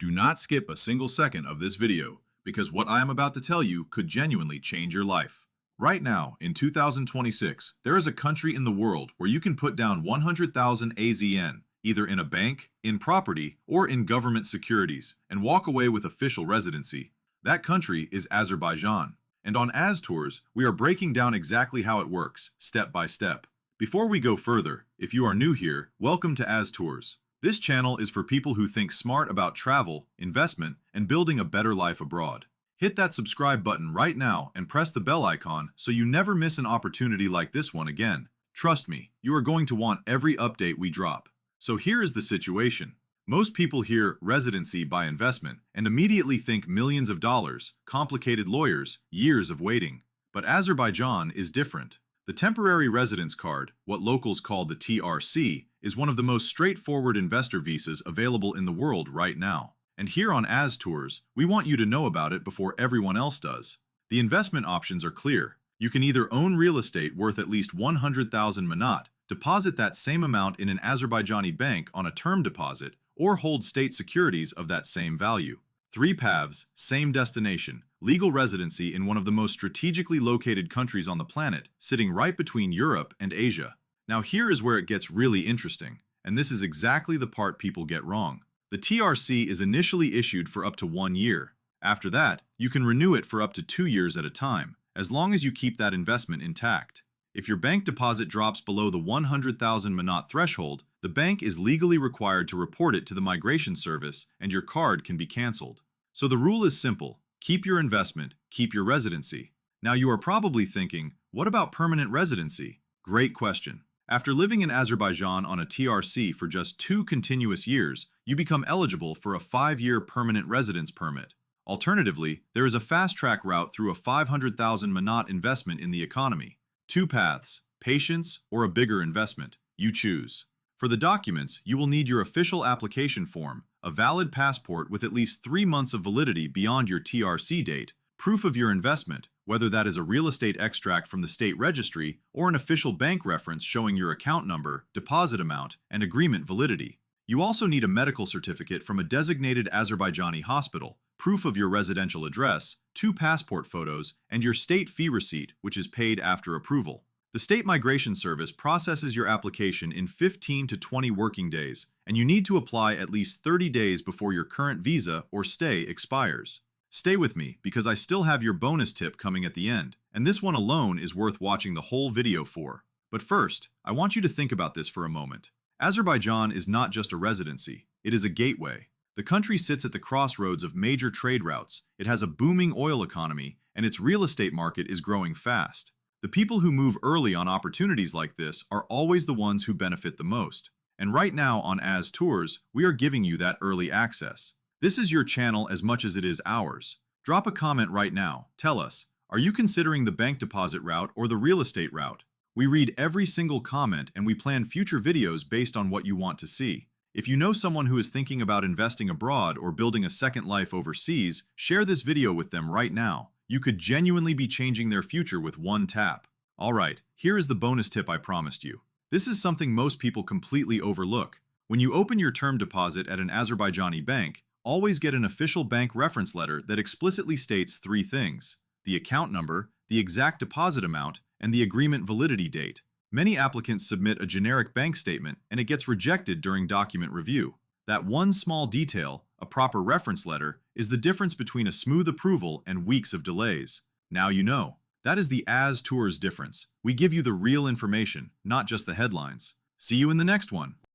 Do not skip a single second of this video, because what I am about to tell you could genuinely change your life. Right now, in 2026, there is a country in the world where you can put down 100,000 AZN, either in a bank, in property, or in government securities, and walk away with official residency. That country is Azerbaijan. And on Az Tours, we are breaking down exactly how it works, step by step. Before we go further, if you are new here, welcome to Az Tours. This channel is for people who think smart about travel, investment, and building a better life abroad. Hit that subscribe button right now and press the bell icon so you never miss an opportunity like this one again. Trust me, you are going to want every update we drop. So here is the situation. Most people hear residency by investment and immediately think millions of dollars, complicated lawyers, years of waiting. But Azerbaijan is different. The temporary residence card, what locals call the TRC, is one of the most straightforward investor visas available in the world right now. And here on Az Tours, we want you to know about it before everyone else does. The investment options are clear. You can either own real estate worth at least 100,000 manat, deposit that same amount in an Azerbaijani bank on a term deposit, or hold state securities of that same value. 3 paths, same destination, legal residency in one of the most strategically located countries on the planet, sitting right between Europe and Asia. Now here is where it gets really interesting, and this is exactly the part people get wrong. The TRC is initially issued for up to 1 year. After that, you can renew it for up to 2 years at a time, as long as you keep that investment intact. If your bank deposit drops below the 100,000 manat threshold, the bank is legally required to report it to the migration service and your card can be cancelled. So the rule is simple. Keep your investment, keep your residency. Now you are probably thinking, what about permanent residency? Great question. After living in Azerbaijan on a TRC for just 2 continuous years, you become eligible for a 5-year permanent residence permit. Alternatively, there is a fast-track route through a 500,000 manat investment in the economy. 2 paths, patience or a bigger investment. You choose. For the documents, you will need your official application form, a valid passport with at least 3 months of validity beyond your TRC date, proof of your investment, whether that is a real estate extract from the state registry or an official bank reference showing your account number, deposit amount, and agreement validity. You also need a medical certificate from a designated Azerbaijani hospital, proof of your residential address, 2 passport photos, and your state fee receipt, which is paid after approval. The State Migration Service processes your application in 15 to 20 working days, and you need to apply at least 30 days before your current visa or stay expires. Stay with me, because I still have your bonus tip coming at the end, and this one alone is worth watching the whole video for. But first, I want you to think about this for a moment. Azerbaijan is not just a residency, it is a gateway. The country sits at the crossroads of major trade routes, it has a booming oil economy, and its real estate market is growing fast. The people who move early on opportunities like this are always the ones who benefit the most. And right now on Az Tours, we are giving you that early access. This is your channel as much as it is ours. Drop a comment right now. Tell us, are you considering the bank deposit route or the real estate route? We read every single comment and we plan future videos based on what you want to see. If you know someone who is thinking about investing abroad or building a second life overseas, share this video with them right now. You could genuinely be changing their future with one tap. Alright, here is the bonus tip I promised you. This is something most people completely overlook. When you open your term deposit at an Azerbaijani bank, always get an official bank reference letter that explicitly states 3 things: the account number, the exact deposit amount, and the agreement validity date. Many applicants submit a generic bank statement and it gets rejected during document review. That one small detail, a proper reference letter, is the difference between a smooth approval and weeks of delays. Now you know. That is the Az Tours difference. We give you the real information, not just the headlines. See you in the next one.